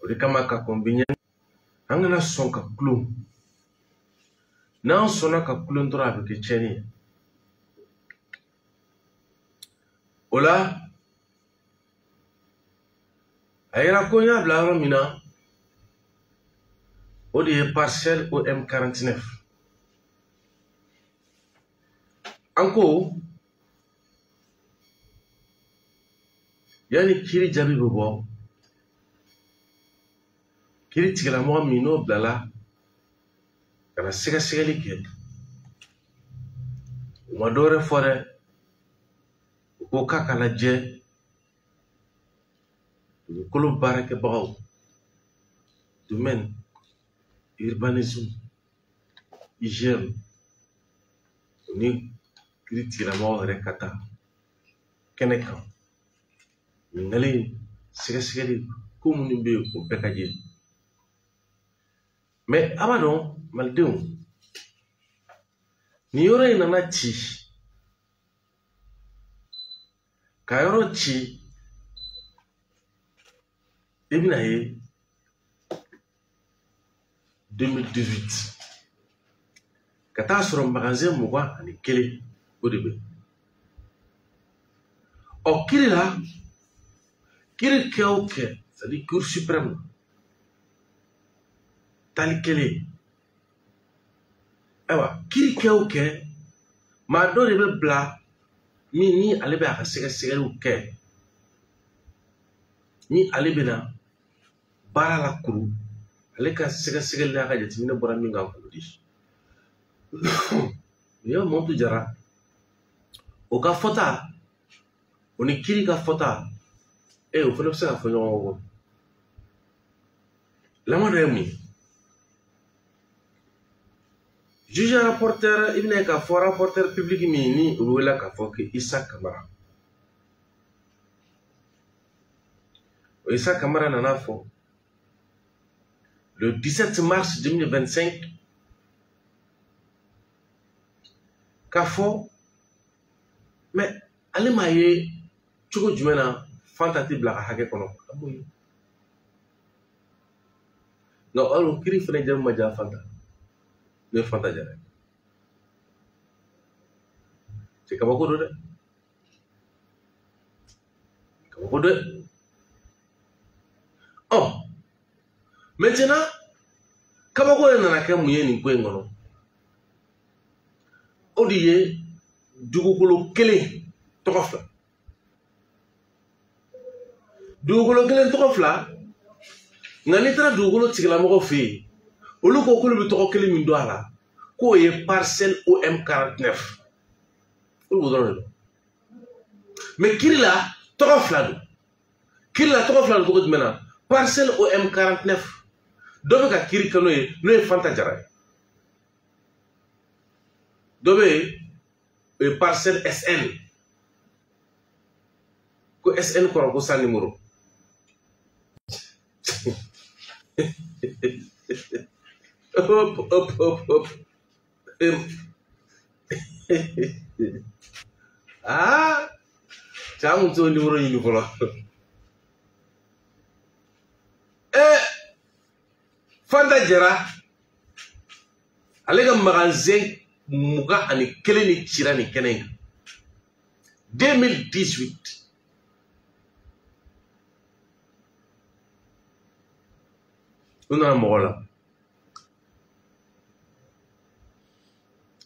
de kama ka combiner angana son ka clou nan sona ka clou ndora avec cheni ola ayra ko nya bla mina o de parcelle au M49 anko yani kiri jabi bobo kiri tigala mo mino blala kana siga sigali ke mo dore fore ko kakala je ko lo barake baw domaine urbanisme hygiène ni kiri tigala mo rekata keneka ngali siga sigali ko mun be ko bekaje mais abadon maldeu ni yore nana ci kayoro ci ibina ye 2018 kata sur un magasin muga ani kele au début o kiri la kiri ke c'est-à-dire Cour suprême tali kele ewa kiri ke ma do de be bla mi ni ale be aka sega ke ni ale be na bara la kuru ale ka sega la ka jati ni bora mi nga ko di yo montu jara o ka fota oni kiri ka fota e o fele sa fo yo la mo de mi juge rapporteur ibn ka fo rapporteur public mi ni wala ka fo ke Issa Camara o Issa Camara nana fo le 17 mars 2025 ka fo mais ale maye chugo jumena fantati bla hage kono amoy no alo kiri fene jam ma ja fanta ne fanta jare c'est kabako de oh maintenant kabako na ka muye ni ko ngono odiye dugukolo kele tokofla dugukolo kele tokofla ngani tra dugukolo tigala mo fi olu ko kulu bi toko kele min do ala ko ye parcelle OM 49 olu do mais kirila tokofla do ko mena parcelle OM 49 do be ka kiri kano ye no e fanta jara do be parcelle SN ko SN ko sa numéro hop ah chamu to numéro yi ko la fanta jara alega magasin muga ani kele ni chira ni kenen 2018 una mola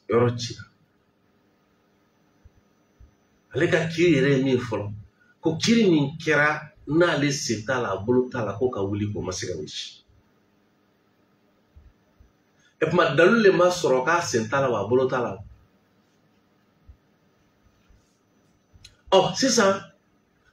yoro chira alega kiri mi folo ko kiri ni kera na le setala bolotala ko ka wuli ko masiga wishi e ma dalule ma soroka sentala wa bolotala oh c'est ça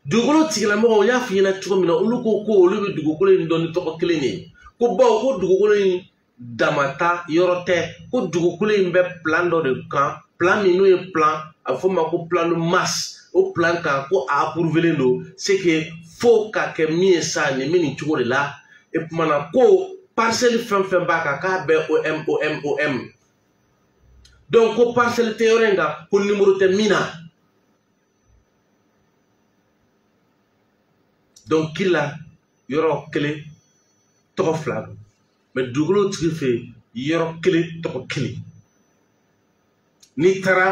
dugukolo tigila mo ya fina chuko mina uluko ko olu bi dugukolo ni doni to ko kleni ko ba ko dugukolo ni damata yorote ko dugukolo ni be plan do de camp plan ni no e plan afoma ko plan de masse au plan ka ko approuver ndo c'est que faut ka ke mi sa ni mini chuko de la e mana ko parcelle fem baka ka be OM donc ko parcelle teorenga ko numéro te mina donc kila yoro clé tɔgɔ fila don mɛ dugukolo tigi fɛ yɔrɔ kelen tɔgɔ kelen n'i taara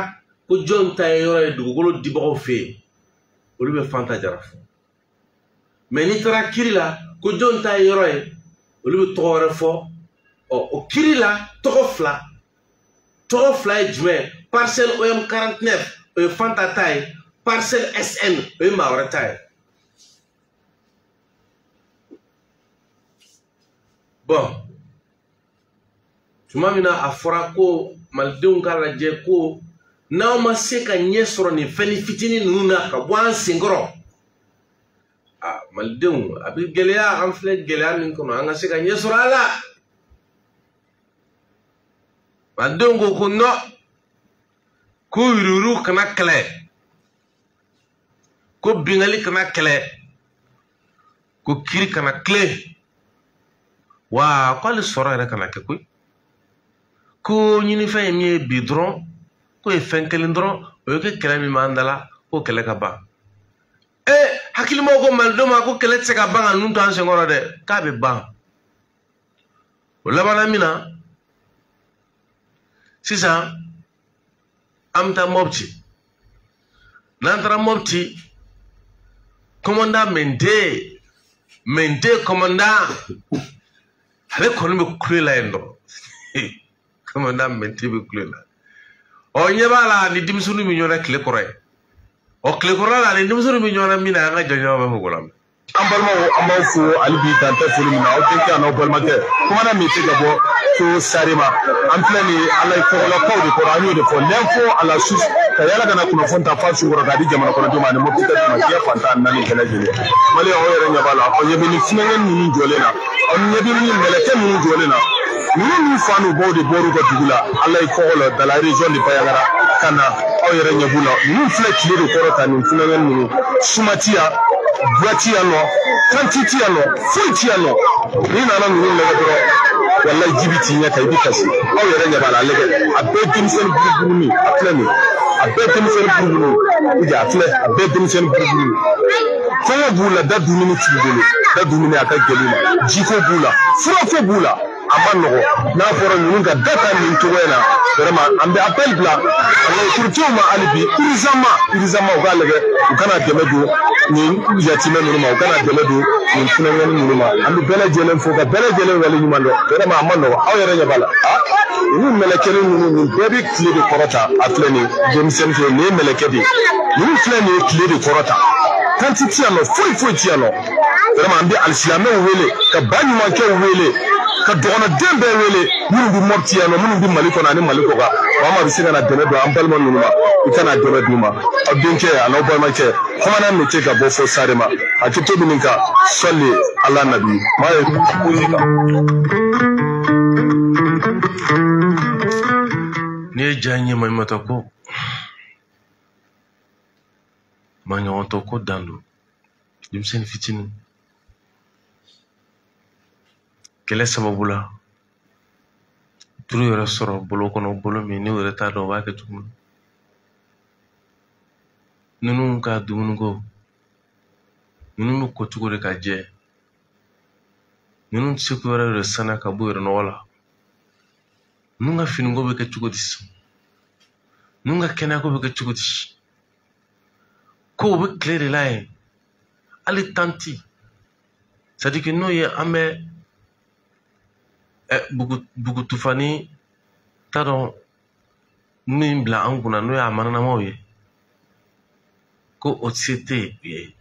ko jɔn ta ye yɔrɔ ye dugukolo dibagaw fɛ yen olu bɛ Fanta Jara fɔ mɛ n'i taara kiri la ko jɔn ta ye yɔrɔ ye olu bɛ tɔgɔ wɛrɛ fɔ o kiri la tɔgɔ fila ye jumɛn parcelle OM 49 o ye Fanta ta ye parcelle SN o ye maa wɛrɛ ta ye bon tuma min na a fɔra ko malidenw k'a lajɛ ko n'aw ma se ka ɲɛ sɔrɔ nin fɛn fitinin ninnu na ka bɔ an senkɔrɔ malidenw a bɛ gɛlɛya an filɛ gɛlɛya min kɔnɔ an ka se ka ɲɛ sɔrɔ a la malidenw ko ko non ko yurugu kana kɛlɛ ko bingali kana kɛlɛ ko kiri kana tilen wa ko hali sɔrɔ yɛrɛ kana kɛ koyi ko ɲinifɛn ye min ye bi dɔrɔn ko ye fɛn kelen dɔrɔn o ye kɛ kɛlɛ min b'an da la ko kɛlɛ ka ban hakilimaw ko malidenw ma ko kɛlɛ tɛ se ka ban ka ninnu to an senkɔrɔ dɛ k'a bɛ ban o labanna min na sisan an bɛ taa Mopti n'an taara Mopti commandant Mente commandant ale kɔni bɛ kule la yen nɔ commandant Mente bɛ kule la ɲɛ b'a la ni denmisɛnninw bɛ ɲɔgɔn na tile kɔrɔ ye tile kɔrɔ la ni denmisɛnninw bɛ ɲɔgɔn na min na an ka jɔnɲɔgɔn bɛ fɔ la an balimaw an b'aw fo hali bi dan tɛ foli min na aw denkɛ n'aw balimakɛ commandant Mente ka bɔ so Sarema an filɛ nin ye ala ye kɔgɔlakaw de kɔrɔ an y'o de fɔ l'info à la source ka yala ka na kunnafoni ta fa su kɔrɔ k'a di jamana kɔnɔdenw ma ani Mopti ta ma diɲɛ fantan naani bɛɛ lajɛlen maliyɛn aw yɛrɛ ɲɛ b'a la aw ɲɛ bɛ nin funɛŋɛ ninnu jɔlen na aw ɲɛ bɛ nin mɛlɛkɛ ninnu jɔlen na ninnu fa n'u baw de bɔr'u ka dugu la ala ye kɔgɔ la dans la région de Bayangara ka na aw yɛrɛ ɲɛ b'u la ninnu filɛ tile de kɔrɔ ta nin funɛŋɛ ninnu suma ti yan buwa ti yan nɔ tanti ti yan nɔ foyi ti yan nɔ n'i nana ninnu lajɛ dɔrɔn wallahi jibi t'i ɲɛ kan i bɛ kasi aw yɛrɛ ɲɛ b'a la lajɛ a bɛɛ denmisɛnnin buruburu a filɛ nin a bɛɛ denmisɛnnin buruburu a filɛ a bɛɛ denmisɛnnin buruburu kɔngɔ b'u la da dumuni t'u bolo da dumuni a ka gɛlɛn ma jiko b'u la furako b'u la a ma nɔgɔ n'a fɔra ninnu ka da ta nin cogo in na vraiment an bɛ appel bila autorités ma hali bi urgemment u k'a lajɛ u kana dɛmɛ don nin yatimɛ ninnu ma u kana dɛmɛ don nin funɛŋɛni ninnu ma an bɛ bɛɛ lajɛlen fo ka bɛɛ lajɛlen waleɲuman dɔn vraiment a ma nɔgɔ aw yɛrɛ ɲɛ b'a la ninnu mɛlɛkɛnin ninnu nin bɛɛ bɛ tile de kɔrɔta a filɛ nin denmisɛnnin filɛ nin ye mɛlɛkɛ de ye ninnu filɛ nin ye tile de kɔrɔta tanti ti yan nɔ foyi ti yan nɔ vraiment an bɛ alisilamɛw wele ka ba ɲumankɛw wele ka dɔgɔnɔden bɛɛ wele minnu bɛ Mopti yan nɔ minnu bɛ Mali kɔnɔ ani Mali kɔkan Mama bɛ se ka na dɛmɛ don an balima ninnu ma i kana dɛmɛ d'u ma aw denkɛ a n'aw balimakɛ commandant Mente ka bɔ fɔ Sarema hakɛto bɛ nin kan sɔli ala nabi maa ye posi kan n'i ye ja ɲɛ maɲumatɔ ko maɲɔgɔntɔ ko dan don denmisɛnnin fitinin kɛlɛ sababu la turu yɛrɛ sɔrɔ bolo kɔnɔ bolo min n'u yɛrɛ t'a dɔn u b'a kɛ cogo min ninnu ka dumuniko ninnu bɛ ko cogo de ka jɛ ninnu tɛ se ko wɛrɛ de saniya ka bɔ yɛrɛ nɔgɔ la ninnu ka finiko bɛ kɛ cogo di ninnu ka kɛnɛyako bɛ kɛ cogo di ko u bɛ tile de la yen hali tanti c'est à dire que n'o ye an bɛ bugutufani t'a dɔn min bila an kunna n'o y'a mananamaw ye ko o se tɛ u ye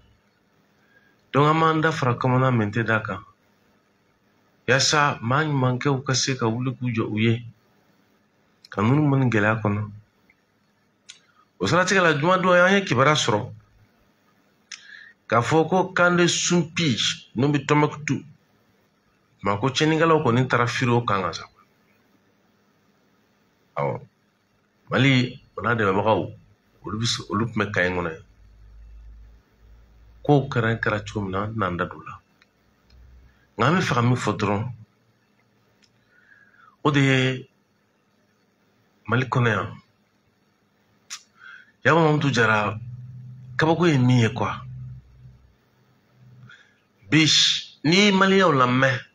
donc an b'an da fara commandant Mente da kan yaasa maa ɲumankɛw ka se ka wuli k'u jɔ u ye ka ninnu bɔ nin gɛlɛya kɔnɔ o siratigɛ la juma don an ye kibaruya sɔrɔ k'a fɔ ko Kande Sunpi n'o bɛ Tɔnbukutu ma ko cɛnnikɛlaw kɔni taara firiw kan ka sa awɔ Mali o n'a dɛmɛbagaw olu tun bɛ Kayi kɔnɔ kow kɛra cogo min na an tɛna an da don o la nka an bɛ fɛ ka min fɔ dɔrɔn o de ye Mali kɔnɔ yan Yaba Mamutu Jara kabako ye min ye quoi bi ni maliyɛnw lamɛn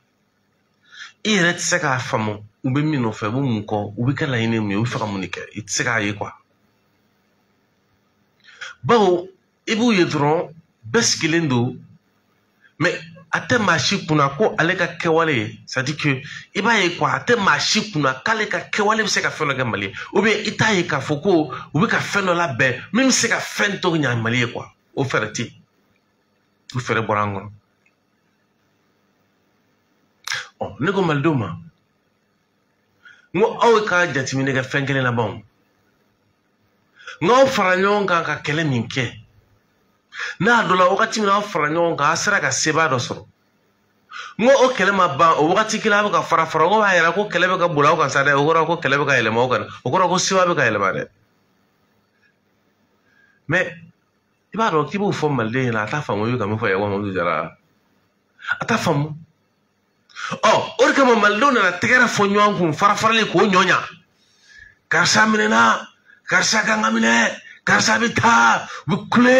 i yɛrɛ tɛ se k'a faamu u bɛ min nɔfɛ u bɛ mun kɔ u bɛ kɛ laɲini mun ye u bɛ fɛ ka mun de kɛ i tɛ se k'a ye quoi bawo i b'u ye dɔrɔn bɛɛ sigilen don mais a tɛ maa si kunna ko ale ka kɛwale c'est à dire que i b'a ye quoi a tɛ maa si kunna k'ale ka kɛwale bɛ se ka fɛn dɔ kɛ Mali ye ou bien i t'a ye k'a fɔ ko u bɛ ka fɛn dɔ labɛn min bɛ se ka fɛn tɔ ɲɛ Mali ye quoi o fɛɛrɛ tɛ yen o fɛɛrɛ bɔra an kɔnɔ ɔ ne ko malidenw ma n ko aw ka jateminɛ kɛ fɛn kelen na ban n k'aw fara ɲɔgɔn kan ka kɛlɛ min kɛ n'a dɔ la wagati min aw fara ɲɔgɔn kan a sera ka sebaa dɔ sɔrɔ n ko o kɛlɛ ma ban o wagati kelen a bɛ ka fara fara o b'a yira ko kɛlɛ bɛ ka boli aw kan sa dɛ o kɔrɔ ko kɛlɛ bɛ ka yɛlɛma aw kan o kɔrɔ ko sebaa bɛ ka yɛlɛma dɛ mais i b'a dɔn k'i b'o fɔ maliden ɲɛna a t'a faamu i bɛ ka min fɔ Yakuba Mamadu Jara a t'a faamu ɔ o de kama malidenw nana tɛgɛrɛ fɔ ɲɔgɔn kun fara farali k'o ɲɔɲa karisa minɛna karisa kan ka minɛ karisa bɛ taa u bɛ kule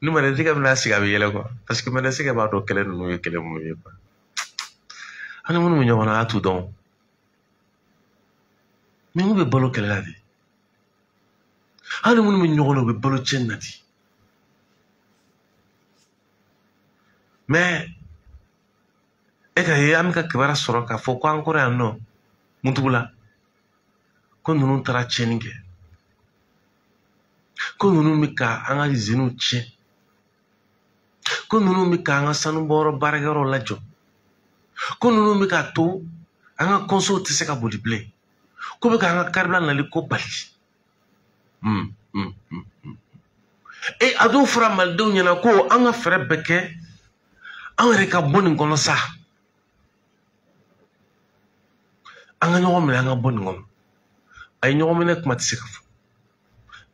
ni mandensigɛ bɛna sigi a bɛ yɛlɛ quoi parce que mandensigɛ b'a dɔn kɛlɛ ninnu ye kɛlɛ minnu ye quoi an ni minnu bɛ ɲɔgɔn na a y'a t'u dɔn mais minnu bɛ balo kɛlɛ la de an ni minnu bɛ ɲɔgɔn na u bɛ balo tiɲɛni na de mais e ka ye an bɛ ka kibaruya sɔrɔ k'a fɔ ko an kɔrɔ yan nɔ Muntugula ko ninnu taara tiɲɛni kɛ ko ninnu bɛ ka an ka iziniw tiɲɛ ko ninnu bɛ ka an ka sanubɔyɔrɔ baarakɛyɔrɔ lajɔ ko ninnu bɛ ka to an ka kɔnsow tɛ se ka boli bilen ko bɛ ka an ka karibila nali ko bali a dɔw fɔra malidenw ɲɛna ko an ka fɛɛrɛ bɛɛ kɛ an yɛrɛ ka bɔ nin kɔnɔ sa an ka ɲɔgɔn minɛ an ka bɔ nin kɔnɔ a ye ɲɔgɔn minɛ kuma tɛ se ka fɔ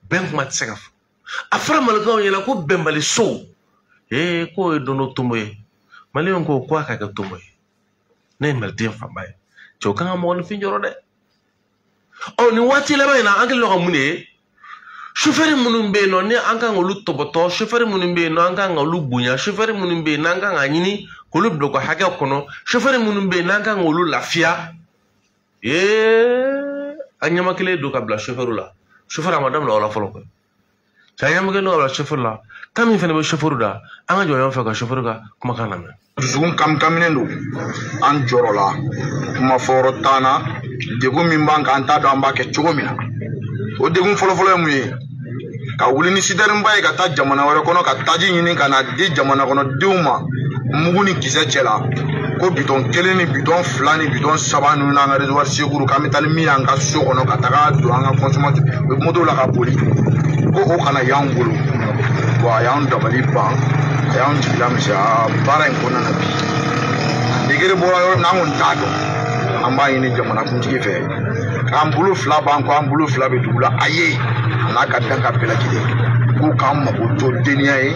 bɛn kuma tɛ se ka fɔ a fɔra malikaw ɲɛna ko bɛnbali so k'o ye dondo tomo ye maliyɛnw ko a ka kɛ tomo ye ne ye maliden fanba ye cɛw kan ka mɔgɔninfin jɔrɔ dɛ ɔ nin waati laban in na an kɛlen don ka mun de ye sofɛri minnu bɛ yen nɔ ni an kan k'olu tɔbɔtɔ sofɛri minnu bɛ yen nɔ an kan k'olu bonya sofɛri minnu bɛ yen n'an kan ka ɲini k'olu bila u ka hakɛ kɔnɔ sofɛri minnu bɛ yen n'an kan k'olu lafiya a ɲɛma kelen don ka bila sofɛriw la sofɛri a ma daminɛ o la fɔlɔ koyi cɛ a ɲɛma kelen don ka bila sofɛri la kan min fana bɛ sofɛriw da an ka jɔ ɲɔgɔn fɛ ka sofɛriw ka kumakan lamɛn dusukun kaminen don an jɔrɔ la kuma fɔyɔrɔ t'an na degun min b'an kan an t'a dɔn an b'a kɛ cogo min na o degun fɔlɔfɔlɔ ye mun ye ka wuli ni sidɛriba ye ka taa jamana wɛrɛ kɔnɔ ka taji ɲini ka na di jamana kɔnɔdenw ma mugu ni kisɛ cɛ la ko bitɔn kelen ni bitɔn fila ni bitɔn saba ninnu n'an ka réservoir sekuru k'an bɛ taa ni min y'an ka so kɔnɔ ka taga don an ka consommation moto la ka boli ko o kana y'an bolo wa a y'an dabali ban a y'an jigila misɛnya baara in kɔnɔna na bi degere bɔra yɔrɔ min na an kɔni t'a dɔn an b'a ɲini jamanakuntigi fɛ k'an bolo fila b'an kɔ an bolo fila bɛ dugu la a ye a n'a ka dan ka bɛɛ lajɛlen k'u k'an mago to deniya ye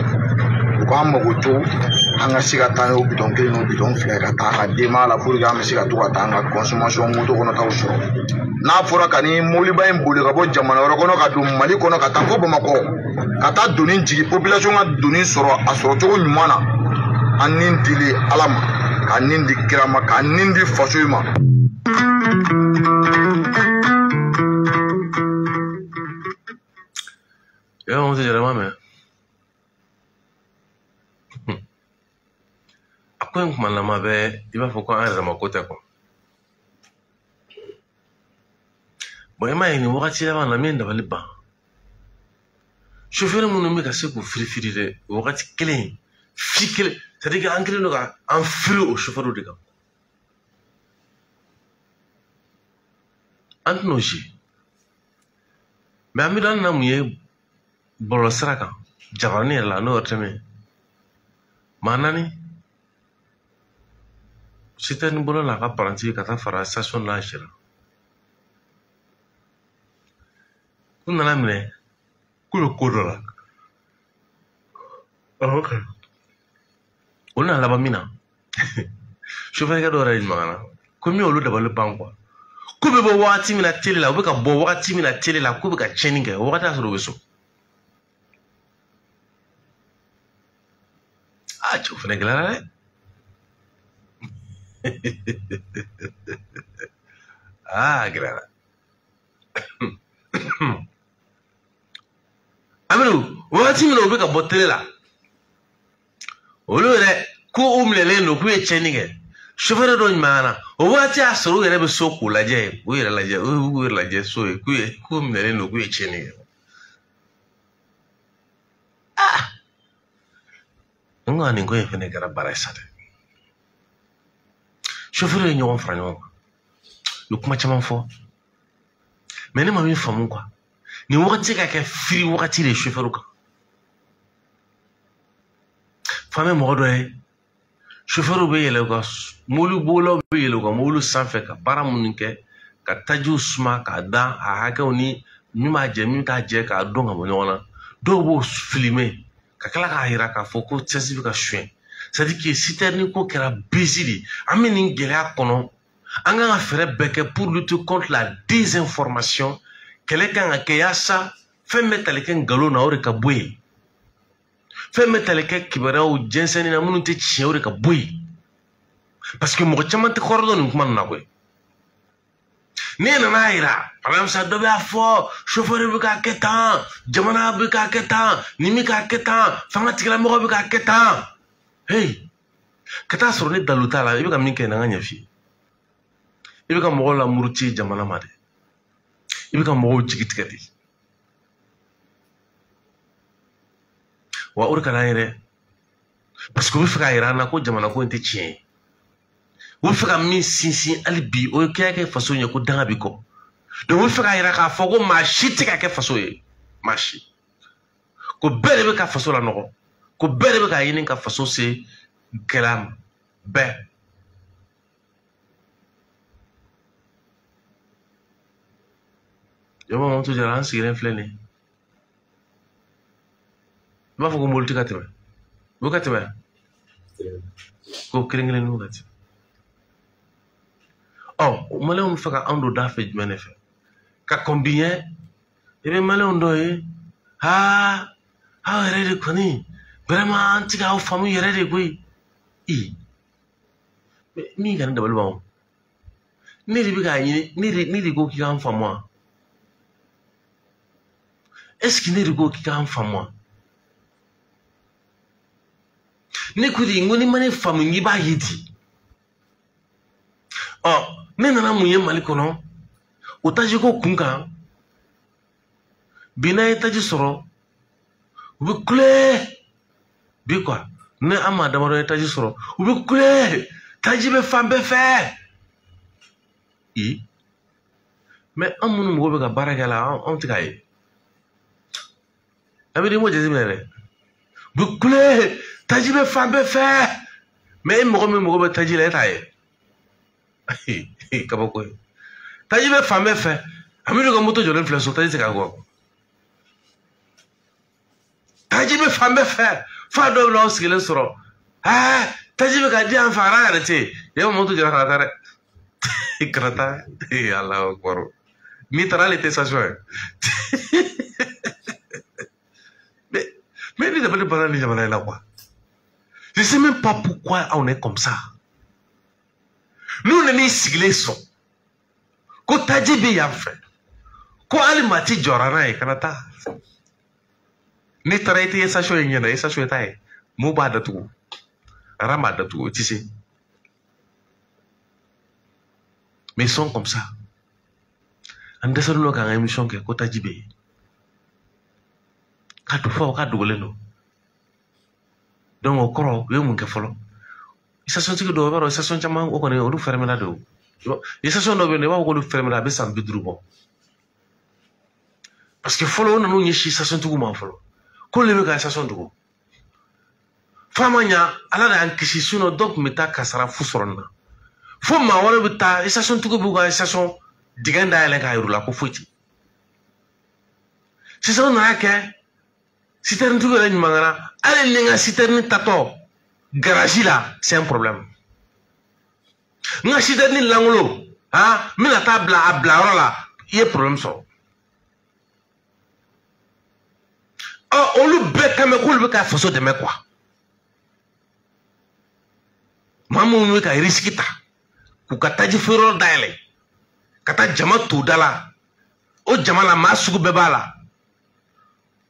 u k'an mago to an ka se ka taa n'o bitɔn kelen n'o bitɔn fila ye ka taa an ka denbaya la pour que an bɛ se ka to ka taa an ka consommation moto kɔnɔ taw sɔrɔ n'a fɔra ka ni mɔbiliba in boli ka bɔ jamana wɛrɛ kɔnɔ ka don Mali kɔnɔ ka taa fo Bamakɔ ka taa doni jigi population ka doni sɔrɔ a sɔrɔ cogo ɲuman na an nin dili Ala ma ka nin di kira ma ka nin di faso ma. on se llama me ko kuma lama bɛ i b'a fɔ ko an yɛrɛ ma ko tɛ quoi bon i m'a ye nin wagati laban na min dabali ban chauffeur minnu bɛ ka se k'u firifiri dɛ o wagati kelen fi kelen c'est à dire an kelen don ka an firi o chauffeur de kan an tɛn'o si mais an bɛ don na mun ye bɔlɔlɔ sira kan jabaranin yɛrɛ la n'o yɛrɛ tɛ min maa naani sitani bolo la ka paranti ka taa fara station la sira u nana minɛ k'u bɛ ko dɔ la o nana laban min na sofɛrikɛ dɔ yɛrɛ ɲuman na ko min olu dabali ban quoi k'u bɛ bɔ wagati min na télé la u bɛ ka bɔ wagati min na télé la k'u bɛ ka tiɲɛni kɛ o wagati y'a sɔrɔ u bɛ so cɛw fana gɛlɛyara dɛ Ah, grave. Aminu, wati mi no be ka botele la. Olu re ko umlele no ku e chenige. Chauffeur do nyana. O wati asoro yere be so ku laje, o yere laje so e ku umlele no ku e chenige. Ah. Nga ni ko e fene gara barasade. Chauffeur e nyon fra nyon. Yo kuma chama fo. Mais ne m'a mis femme quoi. Ni wakati ka ke free wakati le chauffeur ka. Femme mo do e. Chauffeur be yele ko molu bolo be yele ko molu sanfɛ ka bara mun kɛ ka taji suma ka dan a hakɛ ni mi ma jɛ mi ta jɛ ka don ka bɔ ɲɔgɔn na. Dɔw b'o filmer ka kila ka yira ka fɔ ko cɛsi bɛ ka suɲɛ. C'est à dire que citerne ko kɛra busy de. An bɛ nin gɛlɛya kɔnɔ. An kan ka fɛrɛ bɛɛ kɛ pour lutter contre la désinformation. Kɛlɛ kan ka kɛ yaasa fɛn bɛ tali kɛ nkalon na o de ka bɔ yen. Fɛn bɛ tali kɛ kibaruyaw jɛnsɛnni na minnu tɛ tiɲɛ o de ka bɔ yen. Parce que mɔgɔ caman tɛ kɔrɔ dɔn nin kuma ninnu na koyi. Ne nana yira par exemple dɔ b'a fɔ chauffeur bɛ k'a kɛ tan jamana bɛ k'a kɛ tan nin bɛ k'a kɛ tan fanga tigilamɔgɔ bɛ k'a kɛ tan. Hey, ka taa sɔrɔ ne dalu t'a la i bɛ ka min kɛ na n ka ɲɛ f'i ye. I bɛ ka mɔgɔw lamuruti jamana ma de. I bɛ ka mɔgɔw jigi tigɛ de. Wa o de ka d'an ye dɛ. Parce que u bɛ fɛ k'a yira an na ko jamana ko in tɛ tiɲɛ ye. U bɛ fɛ ka min sinsin hali bi o ye kɛ faso ɲɛ ko danga bɛ kɔ. Donc u bɛ fɛ k'a yira k'a fɔ ko maa si tɛ ka kɛ faso ye. Maa si. Ko bɛɛ de bɛ ka faso lanɔgɔ. Ko bɛɛ de bɛ ka ɲini ka faso se gɛlɛya ma. Bɛɛ. Jama ma to jara an sigilen filɛ nin ye. I b'a fɔ ko mobili tɛ ka tɛmɛ. U bɛ ka tɛmɛ. Ko kelen-kelen n'u ka tɛmɛ. Maliyɛnw bɛ fɛ ka anw don da fɛ jumɛn de fɛ? Ka combien? I bɛ maliyɛnw dɔ ye. Aw yɛrɛ de kɔni vraiment an tɛ k'aw faamu yɛrɛ de koyi. Min ka ne dabali ban o. Ne de bɛ k'a ɲini ne de ko k'i k'an faamu wa? Est-ce que ne de ko k'i k'an faamu wa? Ne ko de n ko ni ma ne faamu n k'i b'a ye di. Ne nana mun ye Mali kɔnɔ o taji ko kun kan bi n'an ye taji sɔrɔ u bɛ kule bi quoi ne an maa damadɔ ye taji sɔrɔ u bɛ kule taji bɛ fan bɛɛ fɛ. Mais an minnu mɔgɔw bɛ ka baara kɛ la anw tɛ k'a ye. A bɛ di n ko jateminɛ dɛ. U bɛ kule taji bɛ fan bɛɛ fɛ mais e mɔgɔ min mɔgɔ bɛ taji la e t'a ye. Kabako ye. Taji bɛ fan bɛɛ fɛ Amidu ka moto jɔlen filɛ so taji tɛ k'a kɔ. Taji bɛ fan bɛɛ fɛ f'a dɔw bɛ n'aw sigilen sɔrɔ taji bɛ ka di yan fɛ ara yɛrɛ tɛ yen. E moto jɔra kana taa dɛ. Kana taa Alahu akbar. N'i taara hali tɛ station ye. Mais ne dabali banna ni jamana in na quoi. Je ne sais même pas pourquoi on est comme ça. Nous ne sigilen sɔn ko taji bɛ yan fɛ ko hali maa ti jɔra n'a ye kana taa. Ne taara i tɛ ye station ye ɲɛna station ye t'a ye mun b'a datugu ara b'a datugu o tɛ se. Mais ils sont comme ça. An dɛsɛlen don k'an ka émission kɛ ko taji bɛ yen k'a don fɔ k'a dogolen don. Donc o kɔrɔ u ye mun kɛ fɔlɔ. Station tigi dɔw b'a dɔn station caman o kɔni olu fermera de o. Station dɔw bɛ yen i b'a fɔ k'olu fermera a bɛ san 50 bɔ. Parce que fɔlɔ o nana u ɲɛsin station tigiw ma fɔlɔ k'olu de bɛ ka station dogo. F'a ma ɲa Ala de y'an kisi sinon dɔw tun bɛ taa kasara fu sɔrɔ nin na. Fo maa wɛrɛ bɛ taa station tigiw b'u ka station dingɛ dayɛlɛ k'a yir'u la ko foyi tɛ. Sisan u nana kɛ citerne tigiw yɛrɛ ɲuman kɛra hali ni n ka citerne tatɔ garage là c'est un problème. N ka citerne langolo n bɛna taa a bila yɔrɔ la i ye problème sɔrɔ. Olu bɛɛ kan bɛ k'olu bɛ ka faso dɛmɛ quoi. Maa minnu bɛ ka risque ta ku ka taji feereyɔrɔ dayɛlɛ ka taa jama to da la o jama la maa sugu bɛɛ b'a la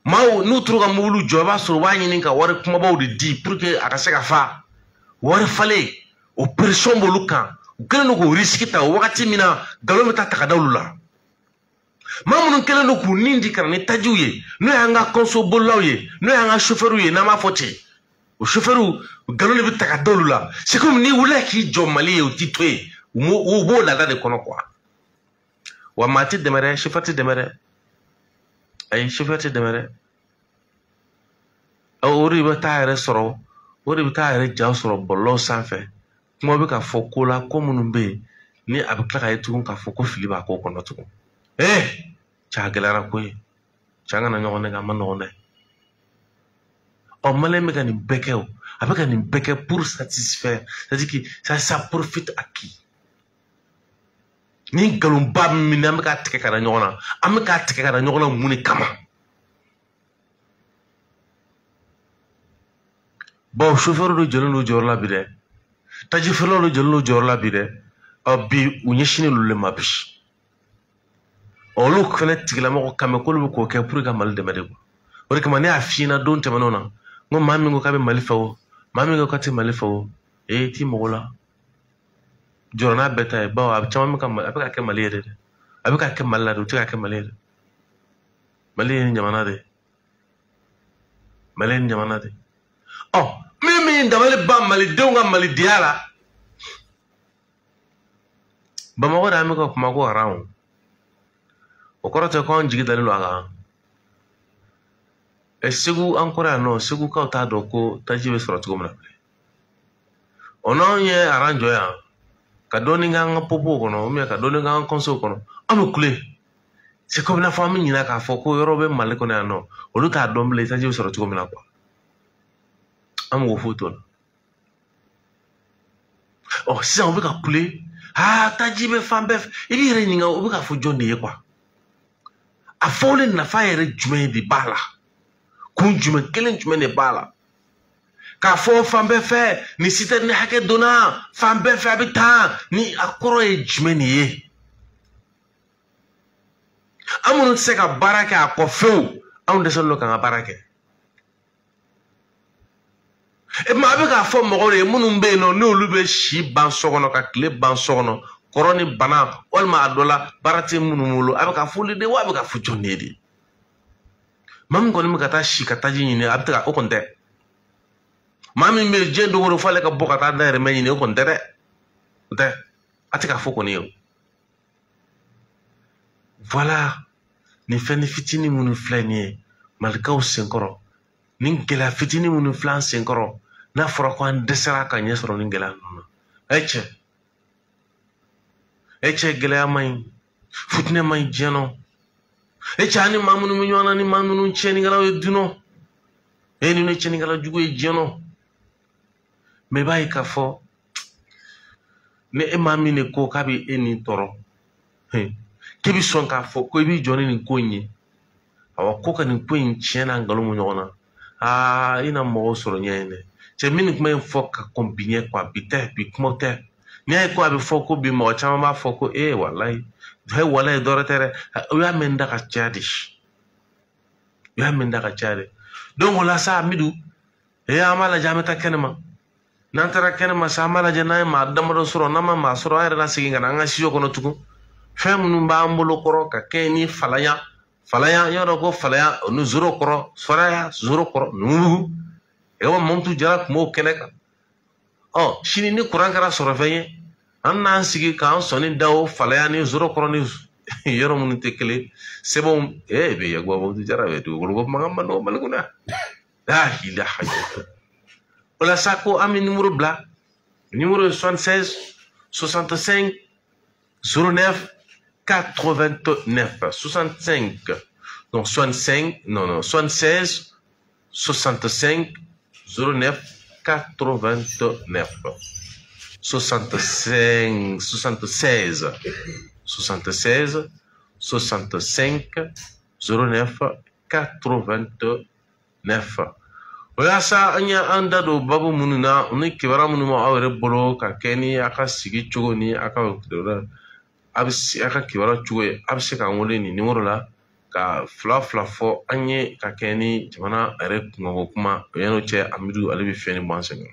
maaw n'u tora ka mobili jɔ i b'a sɔrɔ u b'a ɲini ka wari kumabaw de di pour que a ka se ka fa wari falen o pression b'olu kan u kɛlen don k'o risque ta o wagati min na nkalon bɛ taa ta ka da olu la maa minnu kɛlen don k'u nin di ka na ni tajiw ye n'o y'an ka kɔnso bolilaw ye n'o y'an ka chauffeur ye n'an b'a fɔ ten o chauffeur nkalon de bɛ ta ka da olu la c'est comme n'i wulila k'i jɔ Mali ye o t'i to yen u b'o laada de kɔnɔ quoi wa maa ti dɛmɛ dɛ chauffeur ti dɛmɛ dɛ ayi chauffeur ti dɛmɛ dɛ o de bɛ taa yɛrɛ sɔrɔ o de bɛ taa yɛrɛ jaw sɔrɔ bɔlɔlɔw sanfɛ kuma bɛ ka fɔ ko la ko minnu bɛ yen ni a bɛ tila ka ye tugun k'a fɔ ko fili b'a ko kɔnɔ tugun cɛ a gɛlɛyara ko ye cɛ an kana ɲɔgɔn nɛgɛ a ma nɔgɔn dɛ Malien bɛ ka nin bɛɛ kɛ o a bɛ ka nin bɛɛ kɛ pour satisfaire c'est-à-dire que ça profite à qui ni nkalonba min an bɛ k'a tigɛ ka da ɲɔgɔn na an bɛ k'a tigɛ ka da ɲɔgɔn na mun de kama bon chauffeur dɔ jɔlen don jɔyɔrɔ la bi dɛ taji feerelaw dɔ jɔlen don jɔyɔrɔ la bi dɛ bi u ɲɛsinnen olu le ma bi olu fɛnɛ tigilamɔgɔ kan mɛn k'olu bɛ k'o kɛ pour que ka Mali dɛmɛ de quoi o de kama ne y'a f'i ɲɛna don tɛmɛnenw na n ko maa min ko k'a bɛ Mali fɛ o maa min ko k'a tɛ Mali fɛ o t'i mago la jɔrɔ n'a bɛɛ ta ye bawo a caman bɛ ka kɛ Mali yɛrɛ dɛ a bɛ ka kɛ Mali la de o tɛ ka kɛ Mali yɛrɛ Mali ye nin jamana de Mali ye nin jamana de min dabali ban malidenw ka malidenya la Bamakɔ de an bɛ ka kuma ko haram o kɔrɔ tɛ ko an jigi dalen don a kan Segu an kɔrɔ yan nɔ Segu kaw t'a dɔn ko taji bɛ sɔrɔ cogo min na bilen n'anw ye haram jɔ yan ka dɔɔni kɛ an ka popow kɔnɔ ou bien ka dɔɔni kɛ an ka kɔnsow kɔnɔ an bɛ kule c'est comme n'a fɔ an bɛ ɲinɛ k'a fɔ ko yɔrɔ bɛ Mali kɔnɔ yan nɔ olu t'a dɔn bilen taji bɛ sɔrɔ cogo min na quoi an mɔgɔ foyi t'o la sisan u bɛ ka kule taji bɛ fan bɛɛ fɛ i b'i yɛrɛ ɲininka u bɛ ka fɔ jɔn de ye quoi a fɔlen nafa yɛrɛ jumɛn de b'a la kun jumɛn kelen jumɛn de b'a la k'a fɔ fan bɛɛ fɛ ni citerne hakɛ donna fan bɛɛ fɛ a bɛ taa ni a kɔrɔ ye jumɛn de ye an minnu tɛ se ka baara kɛ a kɔ fewu anw dɛsɛlen don k'an ka baara kɛ maa a bɛ k'a fɔ mɔgɔw de ye minnu bɛ yen nɔ n'olu bɛ si ban so kɔnɔ ka tile ban so kɔnɔ kɔrɔ ni bana walima a dɔ la baara tɛ minnu bolo a bɛ ka fɔli de wa a bɛ ka fɔ jɔn de ye de maa min kɔni bɛ ka taa si ka taji ɲini a bɛ taa o kɔni tɛ maa min bɛ diɲɛ dogo don f'ale ka bɔ ka taa dayirimɛ ɲini o kɔni tɛ dɛ o tɛ a tɛ k'a fɔ kɔni ye o voilà nin fɛn ni fitinin minnu filɛ nin ye malikaw senkɔrɔ nin gɛlɛya fitinin minnu filɛ an senkɔrɔ n'a fɔra ko an dɛsɛra ka ɲɛ sɔrɔ nin gɛlɛya ninnu na cɛ gɛlɛya man ɲi fitinɛ man ɲi diɲɛ nɔ cɛ ani maa minnu bɛ ɲɔgɔn na ni maa minnu tiɲɛnikɛlaw ye dunɔ ninnu ye tiɲɛnikɛla jugu ye diɲɛ nɔ mɛ i b'a ye k'a fɔ ni e maa min de ko k'a bɛ e nin tɔɔrɔ k'i bɛ sɔn k'a fɔ ko i b'i jɔ ni nin ko in ye awɔ ko ka nin ko in tiɲɛ n'a nkalon mu ɲɔgɔn na i na mɔgɔw sɔrɔ ɲɛ ye dɛ cɛ min nin kuma in fɔ ka kɔn bi ɲɛ quoi bi tɛ bi kumaw tɛ n'i y'a ye ko a bɛ fɔ ko bi mɔgɔ caman b'a fɔ ko walayi walayi dɔwɛrɛ tɛ dɛ o y'a mɛn da ka caya de o y'a mɛn da ka caya de donc o la sa Amidu an b'a lajɛ an bɛ taa kɛnɛma n'an taara kɛnɛma sa an b'a lajɛ n'an ye maa damadɔ sɔrɔ n'an ma maa sɔrɔ an yɛrɛ la segin ka na an ka studio kɔnɔ tugun fɛn minnu b'an bolo kɔrɔ ka kɛ ni falaya y'a dɔn ko falaya o ni zoro kɔrɔ faraya zoro kɔrɔ numubugu Mamutu Jara tun b'o kɛnɛ kan sini ni kuran kɛra sɔrɔ fɛn ye an n'an sigi k'an sɔnni da o falaya ni zoro kɔrɔ ni yɔrɔ minnu tɛ kelen sɛbɛnw bɛ yaguba Mamutu Jara bɛ dugukolo ko mankan man nɔgɔ Mali kɔnɔ yan o la sa ko an bɛ numéro bila numéro ye 76 65 09 89 65 donc 65 non 76 65 09 89 76 65 09 89 o yasa anya anda do babu mununa ni kibara munuma awre bolo ka keni aka sigi cogo ni aka abisi aka kibara cogo abisi ka ngole ni numero la ka fla fo anye ka keni jamana are kungo kuma yano che amidu alibi feni bansenga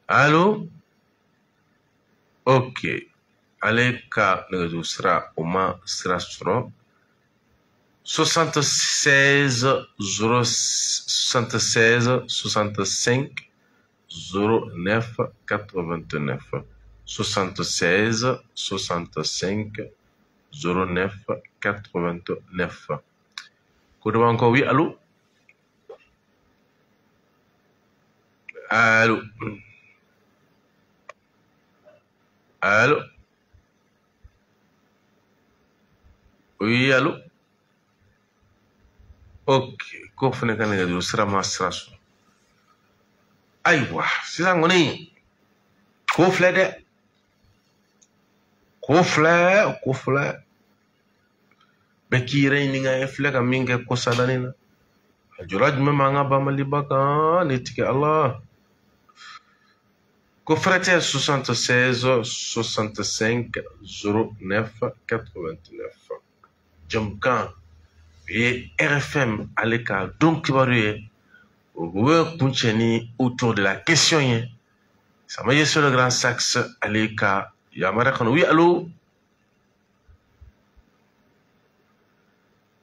Allô? Ok. Allez, ka le sera au moins sera sur 76 65 09 89 76 65 09 89. Comment encore? Oui, allô? Allô? Allô? Oui, allô? Ok, ko fene kan ga sira ma sira so. Aywa, sila ngoni. Ko fle de. Ko fle. Be kire ni nga fle ka minge ko sadani na. Ajuraj me manga ba malibaka ni tike Allah. Confrate 76 65 09 89. Jamkan et RFM Aleka donc kibaruye we kuncheni autour de la question yen. Ça m'a sur le grand sax Aleka Yamara kan. Oui, allô?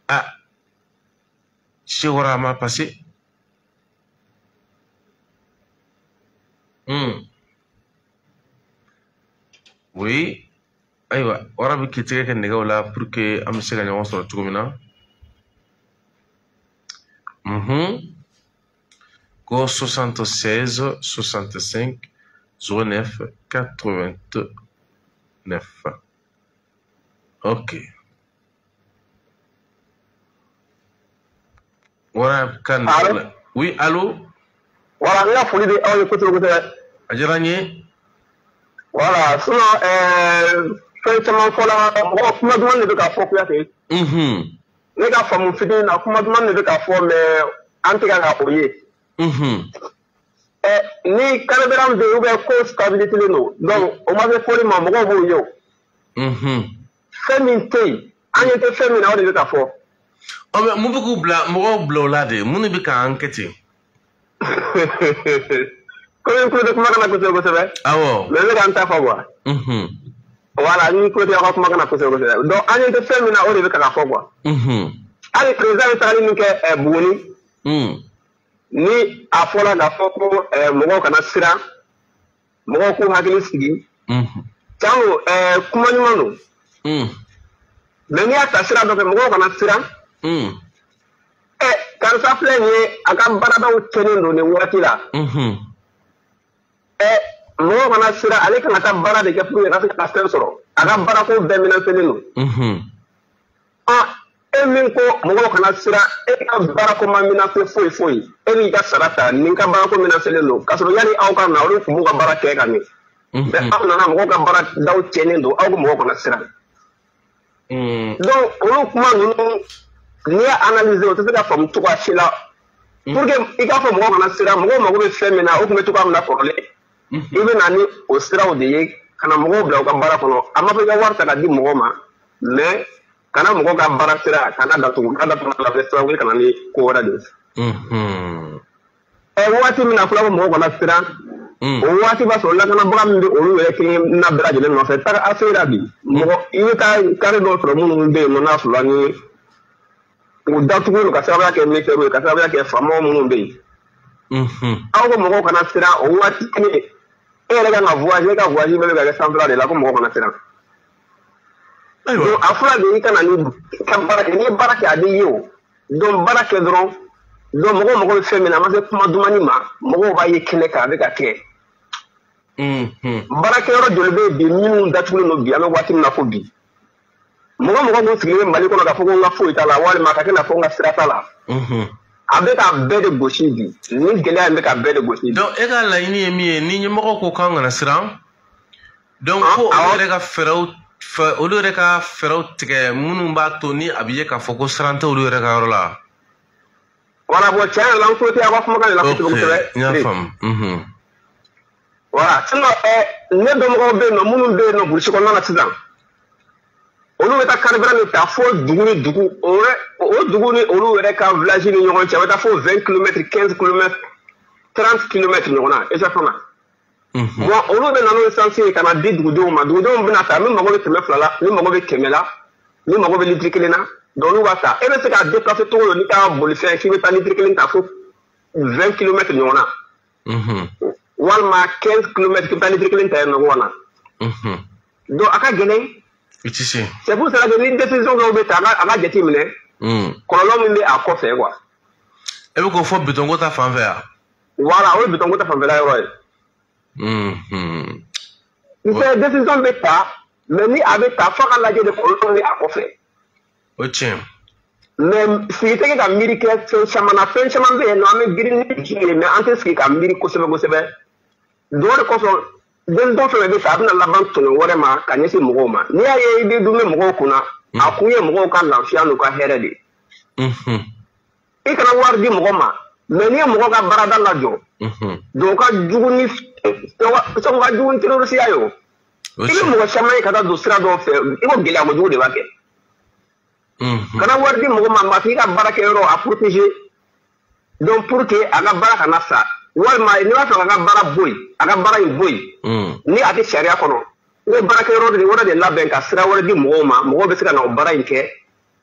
Ah, Chewara m'a passé. Oui, aywa, wara bi kitike ke nega wala pour que am se gagner on sur tout mina. Go 76 65 09 89. Ok. Wara kan. Oui, allô? Voilà, il a fallu des heures de côté. Ajiranye. Voilà, sinon, effectivement, moi, je me demande de faire quoi. Les gars, faut me faire une, je me demande de faire quoi, mais en tout cas, ni Canada de ouvert co stabilité no. Donc, on m'avait fait mon mot yo. Féminité, en était féminin, on est de ta foi. Oh, mais mon beaucoup bla là de mon est bien enquêté. Comment vous comment on a côté vous savez? Ah ouais. Mais le gars ta foi. Voilà, ni côté comment on a côté vous savez. Donc, en était féminin, on est de ta foi quoi. Allez, président Tali nous que bouni. Ni afola da foko mogo kana sira mogo ku hakili sigi tango kuma ni manu mais ni ata sira do mogo kana sira kan sa flenye aka barada o tenendo ne wati la mogo kana sira ale kan ata barada ke fu ya ka sero soro aka barako be mina tenendo min ko mogo kana sira ka barako ma mina fe foi eni ka sarata nin ka barako mina selelo kasoro yani aw ka na olu kumu ka baraka ke kan ni be aw na mogo ka baraka daw tenendo aw ko mogo kana sira donc olu kuma nunu ni analyser o tse ka fam to ka shila pour que i ka fam mogo kana sira mogo mogo be femina o kuma to ka na korole ibe na ni o sira o de ye kana mogo bla o ka barako no ama fe ka warta ka di mogo ma mais kana mogo ka bara sira kana datu la vestra ngi kana ni ko wada de wati mina fula mogo kana sira wati ba so la kana bram de olu wele ki na bra de no fe ta afira bi mogo iwita kare do so mun be no na fula ni u datugu ka sababu kɛ militaire ka sababu kɛ faamaw minnu bɛ yen aw ko mɔgɔw kana siran o waati e yɛrɛ kan ka voyager ka voyage bɛ ka kɛ sanfɛla de la ko mɔgɔw kana siran donc a fɔra de i kana ni ka baara kɛ n'i ye baara kɛ a bɛ ye o donc baara kɛ dɔrɔn donc mɔgɔw mago bɛ fɛn min na a ma se kuma dumani ma mɔgɔw b'a ye kɛnɛ kan a bɛ ka kɛ baarakɛyɔrɔ joli bɛ yen bi minnu datugulen don bi an bɛ waati min na ko bi mɔgɔ kun sigilen bɛ Mali kɔnɔ k'a fɔ ko n ka foyi t'a la walima ka kɛ n'a fɔ n ka sira t'a la a bɛ ka bɛɛ de gosi bi ni gɛlɛya in bɛ ka bɛɛ de gosi bi. donc e ka laɲini ye min ye ni ɲɛmɔgɔ ko k'an kana siran donc ko olu yɛrɛ ka fɛɛrɛw tigɛ minnu b'a to ni a bɛ ye k'a fɔ ko siran tɛ olu yɛrɛ ka yɔrɔ la. voilà bon tiɲɛ yɛrɛ la n tulo tɛ aw ka kumakan de la kosɛbɛ kosɛbɛ. n y'a faamu. voilà sinon ne dɔnbagaw bɛ yen nɔ minnu bɛ yen nɔ burusi kɔnɔna na sisan olu bɛ taa carburant de ta fo dugu ni dugu o dugu ni olu yɛrɛ ka village ni ɲɔgɔn cɛ a bɛ taa fo 20 km 15 km 30 km ɲɔgɔn na exactement bon olu bɛ na n'o essence ye ka na di dugudenw ma dugudenw bɛna ta min mago bɛ 200 la min mago bɛ 100 la min mago bɛ litiri 1 na donc olu b'a ta e bɛ se k'a déplacer cogo dɔ n'i ka bolifɛn k'i bɛ taa litiri 1 ta fo 20 km ɲɔgɔn na walima 15 km k'i bɛ taa litiri 1 ta yen nɔ ɲɔgɔn na donc a ka gɛlɛn. C'est pour cela que ni décision dɔw bɛ ta a ka jate minɛ kɔlɔlɔ min bɛ a kɔfɛ quoi. e bɛ k'o fɔ bitɔnko ta fan fɛ yan. voilà o ye bitɔnko ta fanfɛla yɔrɔ ye. c'est décision bɛ ta mais ni a bɛ ta f'a ka lajɛ de kɔlɔlɔ bɛ a kɔfɛ. o tiɲɛ. mais sigi tɛ kɛ ka miiri kɛ fɛn caman na fɛn caman bɛ yen nɔ an bɛ girin ni ji ye mais an tɛ sigi ka miiri kosɛbɛ kosɛbɛ donc o de kosɔn. den dɔ fɛn bɛ sa a bɛna laban tɔnɔ wɛrɛ ma ka ɲɛsin mɔgɔw ma n'i y'a ye i bɛ dun bɛ mɔgɔw kunna a kun ye mɔgɔw ka lafiya n'u ka hɛrɛ de i kana wari di mɔgɔ ma mais n'i ye mɔgɔ ka baarada lajɔ donc ka jugu ni sɔn ka jugu ni terrorisiya ye o i bɛ mɔgɔ caman ye ka taa don sira dɔw fɛ i ko gɛlɛya kojugu de b'a kɛ kana wari di mɔgɔ ma maa f'i ka baarakɛyɔrɔ a protéger donc pour que a ka baara kana sa walima n'i b'a fɛ ka baara bɔ yen a ka baara in bɔ yen ni a tɛ sariya kɔnɔ i bɛ baarakɛyɔrɔ de labɛn ka sira wɛrɛ di mɔgɔw ma mɔgɔw bɛ se ka na o baara in kɛ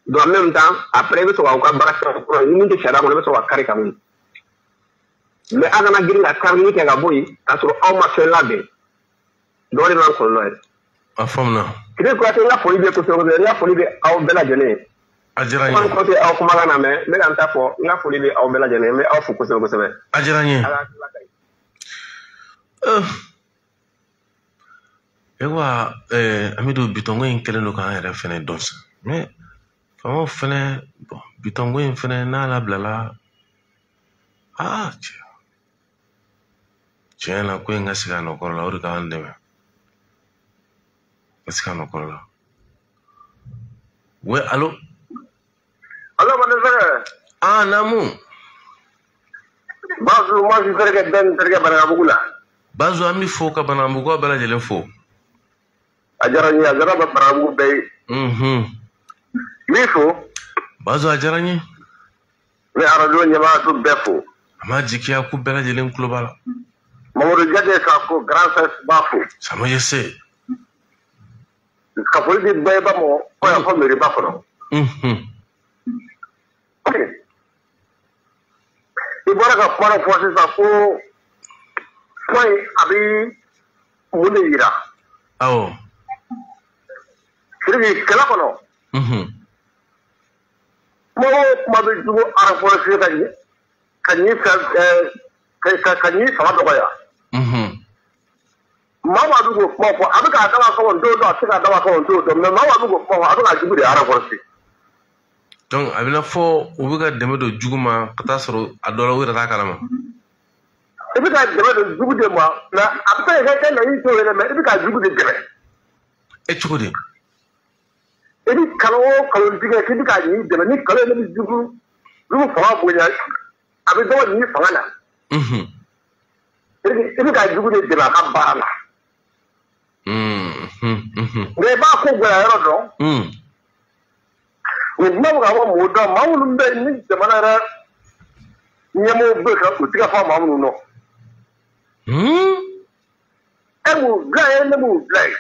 donc en même temps après i bɛ sɔrɔ k'aw ka baara kɛ ni min tɛ sariya kɔnɔ i bɛ sɔrɔ ka kari ka wuli mais a kana girin ka karili kɛ ka bɔ yen k'a sɔrɔ aw ma fɛn labɛn donc o de b'an kɔlɔlɔ ye. a faamuna. Kile Kuyate n ka foli bɛ kosɛbɛ kosɛbɛ n ka foli bɛ aw bɛɛ lajɛlen ye. a diyara n ye. n kɔni tɛ aw kumakan na mais n bɛ ka n ta fɔ n ka foli bɛ aw bɛɛ lajɛlen ye n bɛ aw fo kosɛbɛ kosɛbɛ. a diyara n ye. Ewa Amidu bitɔnko in kɛlen don k'an yɛrɛ fɛnɛ dɔn sa mais faamaw fɛnɛ bitɔnko in fɛnɛ n'a labilala tiɲɛ na ko in ka sigi a nɔkɔrɔ la o de k'an dɛmɛ ka sigi a nɔkɔrɔ la oui allo mon frère. Namu. Bazu moi je serai ben terkɛ Banabugu la. Bazu an b'i fo ka Banabugu bɛɛ lajɛlen fo. A diyara n ye a diyara bɛ Banabugu bɛɛ ye. N b'i fo. Bazu a diyara n ye. N bɛ arajo ɲɛmaatu bɛɛ fo. A ma jigiya ko bɛɛ lajɛlen tulo b'a la. Mamadu Jade k'a fo grand frère b'a fo. Sama ye se. Ka foli di bɛɛ ba mɔ ko yan fɔ mairie ba kɔnɔ. I bɔra ka kuma dɔ fɔ sisan ko kuma in a bɛ mun de yira. Awɔ. Siriki kɛlɛ kɔnɔ. Kuma o kuma bɛ jugu renforcer ka ɲi fanga dɔgɔya. Maa b'a dun k'o kuma fɔ a bɛ k'a daba kɔn don dɔ a tɛ se k'a daba kɔn don dɔ mais maa b'a dun k'o kuma fɔ a bɛ k'a jugu de renforcer. Donc a bɛna fɔ u bɛ ka dɛmɛ don jugu ma ka taa sɔrɔ a dɔ la u yɛrɛ t'a kalama. I bɛ ka dɛmɛ don jugu de ma mais a bɛ se ka kɛ laɲini t'o ye dɛ mais i bɛ ka jugu de dɛmɛ. Cogo di? I bɛ kalo o kalo tigɛ k'i bɛ ka ɲi dɛmɛ ni kalo ye ne bɛ jugu fanga bonya a bɛ dɔgɔ ɲi fanga na. I bɛ ka jugu de dɛmɛ a ka baara la. Mais i b'a ko gɛlɛya yɔrɔ dɔn. O kuma bɛ ka fɔ mɔgɔw dɔn maa minnu bɛ yen ni jamana yɛrɛ ɲɛmɔgɔw bɛ ka u tɛ ka fɔ maa minnu dɔn. E b'u bila ye ne b'u bila ye.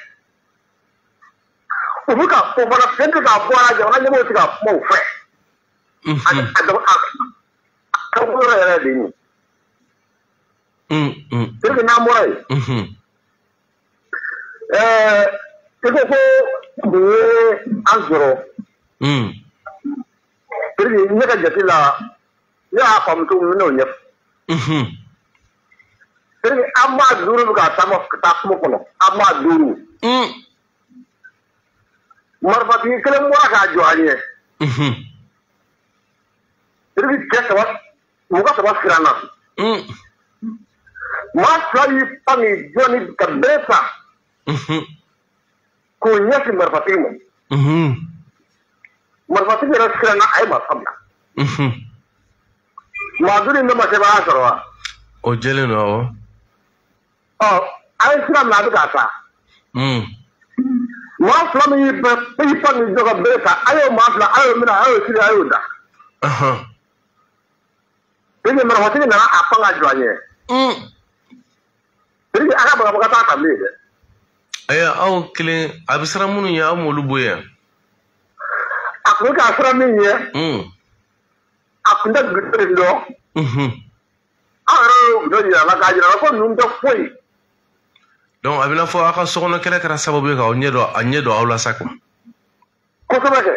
U bɛ ka fɔ fana fɛn tɛ ka bɔ a la jamana ɲɛmɔgɔw tɛ ka kuma u fɛ. a ko yɛrɛ de ni c'est n'a mɔra ye i ko mun ye an sɔrɔ ne ka jate la ne y'a faamu cogo min n'o ɲɛfɔ an b'a duuru bɛ ka taa kungo kɔnɔ an b'a duuru marifatigi kelen bɔra k'a jɔ an ɲɛ cɛ saba mɔgɔ saba siranna maa fila y'i pan k'i jɔ ni ka bere ta k'o ɲɛsin marifatigi ma marifatigi yɛrɛ siranna a ye marifa bila maa duuru in bɛ ma se b'a sɔrɔ wa o jɛlen don awɔ a ye sira min a bɛ k'a taa maa fila min y'i pan k'i jɔ ka bere ta a y'o maa fila a y'o minɛ a y'o siri a y'o da marifatigi nana a pan ka jɔ an ɲɛ a ka banabaga taa kan bilen dɛ aw kelen a bɛ siran minnu ye aw m'olu bɔ yan a tun bɛ k'a siran min ye a tun tɛ dugu dɔn aw yɛrɛ y'o dɔ yira la k'a yira la ko ninnu tɛ foyi donc a bɛ na fɔ aw ka sokɔnɔ kɛlɛ kɛra sababu ye k'aw ɲɛ dɔn aw la sa quoi kosɛbɛ kɛ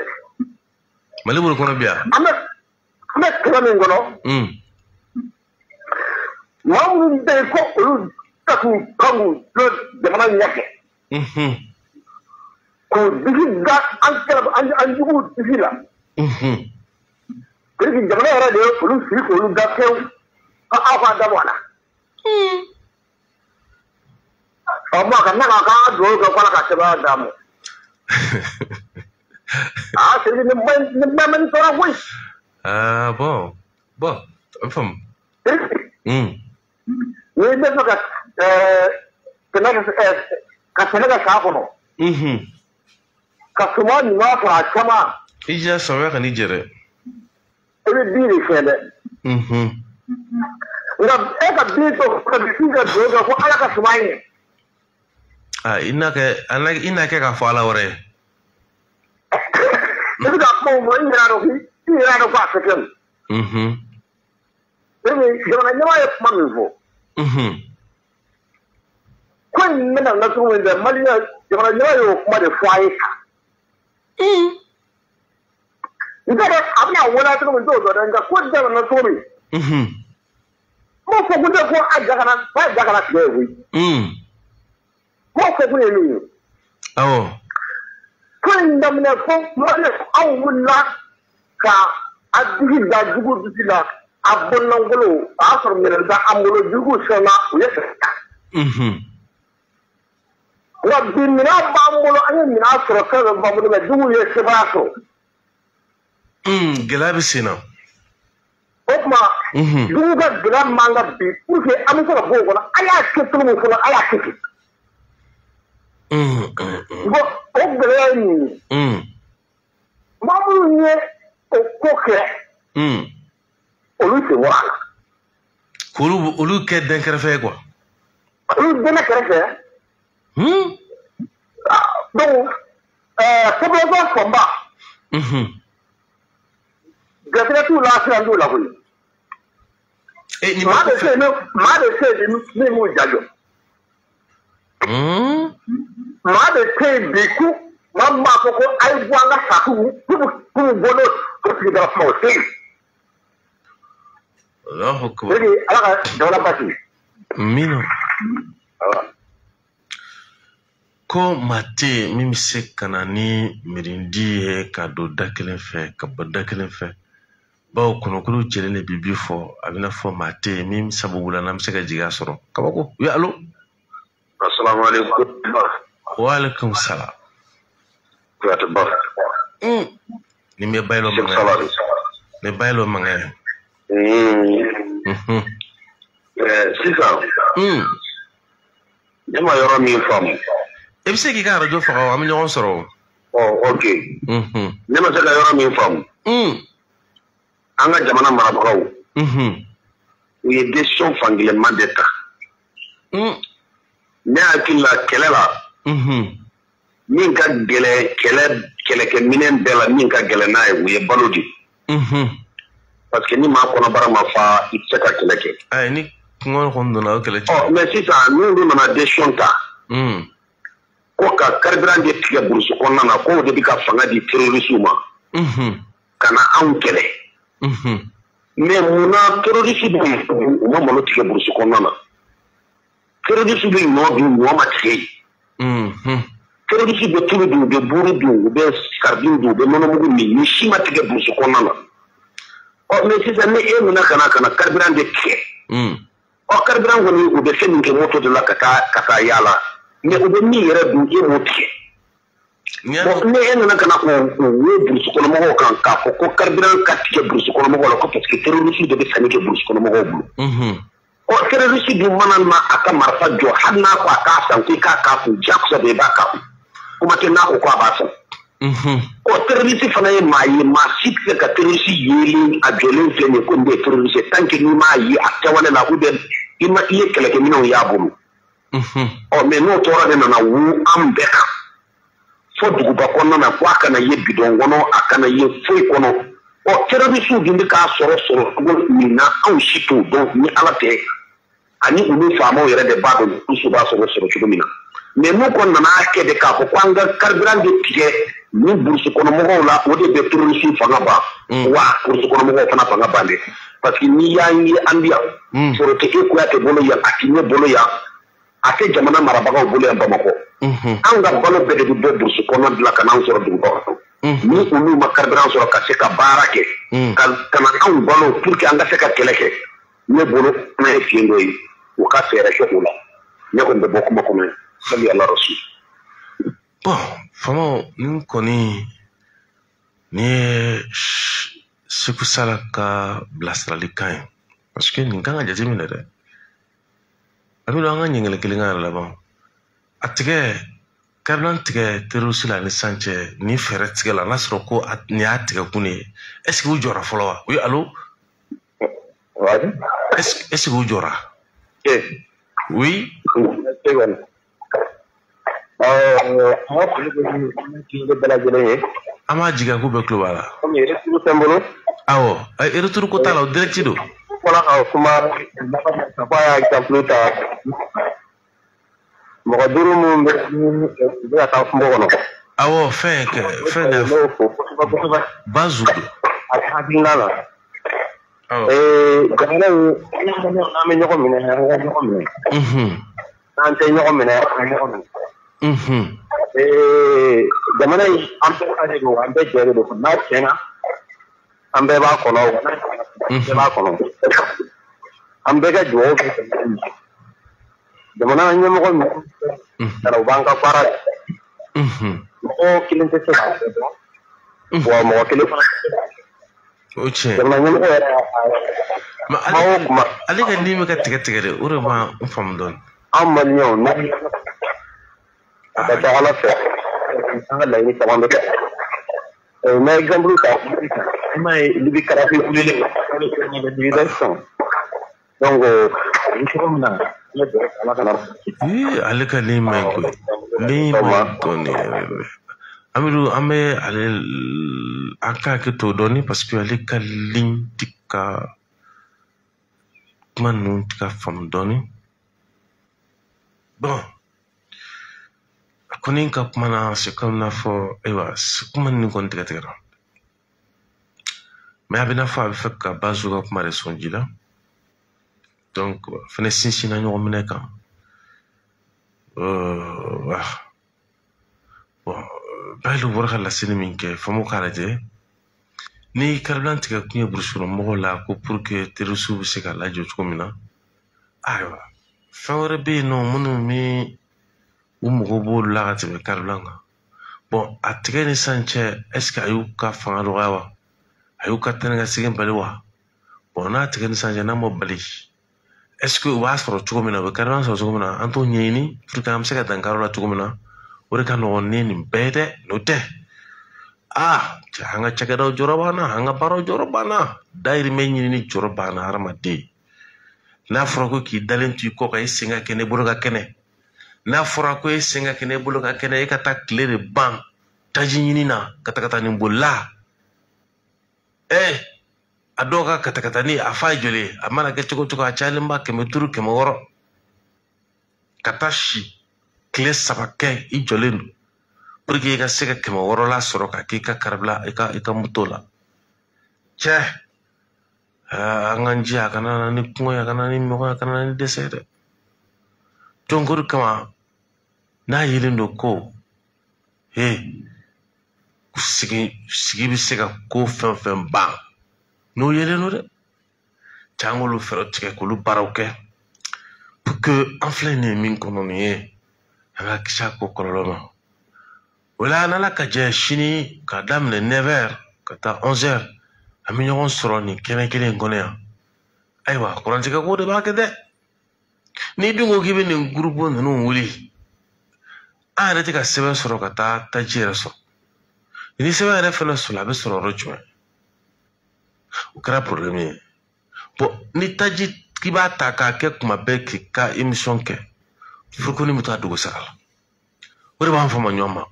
Mali bolo kɔnɔ bi yan an bɛ kɛlɛ min kɔnɔ maa minnu bɛ yen ko olu ka k'u kan k'u jɔ jamana ɲɛfɛ k'u digi da an juguw digi la jamana yɛrɛ de ye olu sigi k'olu da pewu ko aw k'a dabɔ a la bon ka na k'a dugawu kɛ ko Ala ka sɛbɛya d'a ma c'est ni même sɔrɔ koyi bon a bɛ faamu ni bɛ fɛ ka sɛnɛ kɛ k'a kɔnɔ ka suma ɲuman sɔrɔ a caman i jija samiya ka n'i jɛ dɛ i bɛ bin de fiyɛ dɛ nka e ka bin to ka bin ka dugawu kɛ ko Ala ka suma ɲɛ i n'a kɛ k'a fɔ Ala wɛrɛ ye i bɛ ka kuma o ma i yɛrɛ dɔn ko a tɛ kɛ jamana ɲɛmaa ye kuma min fɔ ko in bɛna na cogo min dɛ jamana ɲɛmaa y'o kuma de fɔ a ye kan n tɛ dɛ a bɛna wele cogo min t'o dɔn dɛ nka ko jamana na cogo min n b'o fɔ ko tɛ ko a ja kana tigɛ ye koyi n b'o fɔ ko ye min ye awɔ ko in daminɛ fo anw wulila ka a digi da jugu disi la a bɔnnankolo a y'a sɔrɔ minɛnta an bolo jugu sɔnna u ye fɛ ta nka bi minɛn b'an bolo an ye minɛn sɔrɔ fɛn dɔ b'an bolo mɛ jugu ye sebaaya sɔrɔ gɛlɛya bɛ sen na o tuma jugu ka gɛlɛya man ka bi pour que an bɛ se ka bɔ o kɔnɔ a y'a kɛ cogo min fɔlɔ a y'a kɛ ten bon o gɛlɛya ye nin ye maa minnu ye o ko kɛ olu tɛ bɔ a la k'olu kɛ den kɛrɛfɛ ye quoi olu dɛmɛ kɛrɛfɛ donc population fanba garisɛgɛ t'u la siran t'u la koyi maa de se yen min m'u ja jɔ maa de se yen bi ko maa min b'a fɔ ko a ye bɔ an ka satiw k'u bɔ n'o sigidala kuma o se yen Ala ka jamana basigi amina ko maa tɛ yen min bɛ se ka na ni mirindi ye ka don da kelen fɛ ka bɔ da kelen fɛ bawo kɔnɔkulu jɛlen de bɛ bi fɔ a bɛna fɔ maa tɛ yen min sababu la n'an bɛ se ka jigin a sɔrɔ kabako oui allo asalaamualeykum waaleykum salaam kuyate ba ni bɛ bayilɔ mankan ni bayilɔ mankan sisan ne ma yɔrɔ min faamu i bɛ se k'i ka arajo faga wa an bɛ ɲɔgɔn sɔrɔ ok ne ma se ka yɔrɔ min faamu an ka jamana marabagaw u ye décision fankelen de ta ne hakili la kɛlɛ la min ka gɛlɛ kɛlɛkɛminɛn bɛɛ la min ka gɛlɛ n'a ye u ye balo di parce que ni maa kɔnɔbara ma fa i tɛ se ka kɛlɛ kɛ. Ayi ni kɔngɔ kɔni donna o kɛlɛ cɛ. Mais sisan n'olu nana décision ta. Ko ka carburant de tigɛ burusi kɔnɔna na k'o de bɛ ka fanga di terroristes ma. Ka na anw kɛlɛ. Mais munna terroristes bɛ u ma malo tigɛ burusi kɔnɔna na. Terroristes bɛ ɲɔ dun ɲɔ ma tigɛ yen. Terroristes bɛ tulu dun u bɛ buuru dun u bɛ sardine dun u bɛ nɔnɔmugu min ni si ma tigɛ burusi kɔnɔna na. Mais sisan ni e nana ka na carburant de tigɛ. Carburant kɔni u bɛ fɛn min kɛ moto de la ka taa yaala. Mais u bɛ min yɛrɛ dun e m'o tigɛ. Ni e nana ka na o ye burusi kɔnɔmɔgɔw kan k'a fɔ ko carburant ka tigɛ burusi kɔnɔmɔgɔw la ko parce que terroristes de bɛ sanni kɛ burusi kɔnɔmɔgɔw bolo. Terroriste dun mana na a ka marifa jɔ hali n'a ko a k'a san k'i k'a k'a kun diyagosa de i b'a k'a kun. Kuma tɛ n'a ko a b'a san. Terroriste fana ye maa ye maa si tɛ se ka terroriste yeelen a jɔlen filɛ nin ye ko nin de ye terroriste tant que n'i m'a ye a kɛwale la ou bien i ye kɛlɛkɛminɛnw y'a bolo. Mais n'o tɔɔrɔ de nana wu an bɛɛ kan fo duguba kɔnɔna na ko a kana ye bidɔn kɔnɔ a kana ye foyi kɔnɔ. Terroriste dun bɛ k'a sɔrɔ cogo min na anw si t'o dɔn ni ala tɛ ani olu faamaw yɛrɛ de b'a dɔn olu b'a sɔrɔ cogo min na. Mais n'u kɔni nana kɛ de k'a fɔ ko an ka carburant de tigɛ ni burusi kɔnɔmɔgɔw la o de bɛ terroriste fanga ban wa burusi kɔnɔmɔgɔw fana fanga ban dɛ parce que n'i y'an ye an bi yan foro tɛ e Kuyatɛ bolo yan a tɛ ne bolo yan a tɛ jamana marabagaw bolo yan Bamakɔ an ka balo bɛɛ de bɛ bɔ burusi kɔnɔ dilan ka n'anw sɔrɔ duguba kɔnɔ ni olu ma carburant sɔrɔ ka se ka baara kɛ ka na anw balo pour que an ka se ka kɛlɛ kɛ ne bolo fana ye fiɲɛ dɔ ye u ka fɛɛrɛ kɛ o la ne kɔni bɛ bɔ kuma kɔnɔ sali ala rasul. Bon, fama ni kɔni ni ye Seku Sala ka bilasiralikan ye parce que nin kan ka jateminɛ dɛ a bɛ dɔn an ka ɲɛgɛlɛ kelen kan yɛrɛ laban a tigɛ carburant tigɛ terroriste la ni sisan cɛ ni fɛɛrɛ tigɛ la n'a sɔrɔ ko nin y'a tigɛ kun ye est-ce que u jɔra fɔlɔ wa oui allo est-ce que u jɔra oui an b'a jigin k'u bɛɛ tulo b'a la awɔ retour ko t'a la o direct don fɔlɔ ka kuma ka fɔ a y'a exemple ta mɔgɔ duuru minnu bɛ ka taa kungo kɔnɔ awɔ fɛn na Bazu a hakilina la jamana in n'an bɛ ɲɔgɔn minɛ an ka ɲɔgɔn minɛ n'an tɛ ɲɔgɔn minɛ an ka ɲɔgɔn minɛ jamana in an bɛɛ ka de don an bɛɛ jɛ de don n'a tiɲɛna an bɛɛ b'a kɔnɔ bɛɛ b'a kɔnɔ an bɛɛ ka dugawu kɛ jamana ɲɛmɔgɔ ninnu kana u b'an ka baara la mɔgɔ kelen tɛ se k'a bɛɛ dɔn wa mɔgɔ kelen fana o tiɲɛ jamana ɲɛmɔgɔ yɛrɛ kuma o kuma ale ka nin bɛ ka tigɛ de o de ma n faamu dɔɔnin an maliyɛnw a ka ca ala fɛ an ka laɲini caman bɛ kɛ n'a ye exemple ta i m'a ye libi karafi wulilen dividation donc ni cogo min na ne bɛ ala kana ale ka nin ma ɲi koyi nin ma ɲi dɔɔnin yɛrɛ Amiru an bɛ ale an ka hakili to dɔɔnin parce que ale ka nin tɛ ka kuma ninnu tɛ ka faamu dɔɔnin bon a kɔni ka kuma na c'est comme n'a fɔ ayiwa kuma nin kɔni tigɛra mais a bɛ n'a fɔ a bɛ fɛ ka Bazu ka kuma de sɔn ji la donc fɛnɛ sinsinna ɲɔgɔn minɛ kan bon Bayilu bɔra ka laseli min kɛ famu k'a lajɛ ni carburant tigɛ kun ye burusi kɔnɔ mɔgɔw la ko pour que terroristes bɛ se ka lajɔ cogo min na ayiwa fɛn wɛrɛ bɛ yen nɔ minnu bɛ u mago b'olu la ka tɛmɛ carburant kan bon a tigɛ ni sisan cɛ est ce que a y'u ka fanga dɔgɔya wa a y'u ka taa ni ka segin bali wa bon n'a tigɛ ni sisan cɛ n'a ma bali est ce que u b'a sɔrɔ cogo min na u bɛ carburant sɔrɔ cogo min na an t'o ɲɛɲini pour que an bɛ se ka dan kari la cogo min na o de ka nɔgɔn ni nin bɛɛ ye dɛ n'o tɛ cɛ an ka cakɛdaw jɔyɔrɔ b'an na an ka baaraw jɔyɔrɔ b'an na dayirimɛ ɲinini jɔyɔrɔ b'an na hadamaden n'a fɔra ko k'i dalen to i kɔ kan i sen ka kɛnɛ i bolo ka kɛnɛ n'a fɔra ko e sen ka kɛnɛ i bolo ka kɛnɛ e ka taa tile de ban taji ɲini na ka taa nin bolila a dɔw ka katakatani a fa ye joli a mana kɛ cogo cogo a cayalen ba 500 500 ka taa si tile 3 kɛ i jɔlen don pour que i ka se ka 600 la sɔrɔ ka k'i ka karibila i ka moto la cɛ an k'an jija a kana na ni kɔngɔ ye a kana ni mɔgɔ ye a kana na ni dɛsɛ ye dɛ donc o de kama n'a yelen don ko sigi bɛ se ka ko fɛn fɛn ban n'o yelen don dɛ cɛ an k'olu fɛɛrɛ tigɛ k'olu baaraw kɛ pour que an filɛ nin ye min kɔnɔ nin ye an ka kisi a ko kɔlɔlɔ ma o la n'Ala ka jɛ sini k'a daminɛ 9h ka taa 11h an bɛ ɲɔgɔn sɔrɔ nin kɛnɛ kelen in kɔnɔ yan ayiwa kurantigɛ ko de b'a kɛ dɛ n'i dun ko k'i bɛ nin groupe ninnu wuli an yɛrɛ tɛ ka sɛbɛn sɔrɔ ka taa taji yɛrɛ sɔrɔ ni sɛbɛn yɛrɛ fɛnɛ sɔrɔ a bɛ sɔrɔ yɔrɔ jumɛn o kɛra problème ye bon ni taji k'i b'a ta k'a kɛ kuma bɛɛ k'i ka émission kɛ fo ko ni bɛ taa dogo sara la o de b'an fama ɲɔgɔn ma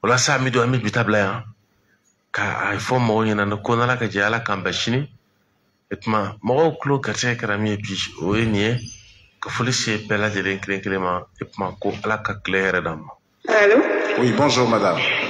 o la sa an bɛ bi ta bila yan k'a fɔ mɔgɔw ɲɛna ko n'Ala ka jɛ Ala k'an bɛn sini o tuma mɔgɔw tulo garisɛgɛ kɛra min ye bi o ye nin ye ka foli se bɛɛ lajɛlen kelen kelen ma o tuma ko Ala ka tile hɛrɛ d'an ma. Allô? Oui, bonjour madame.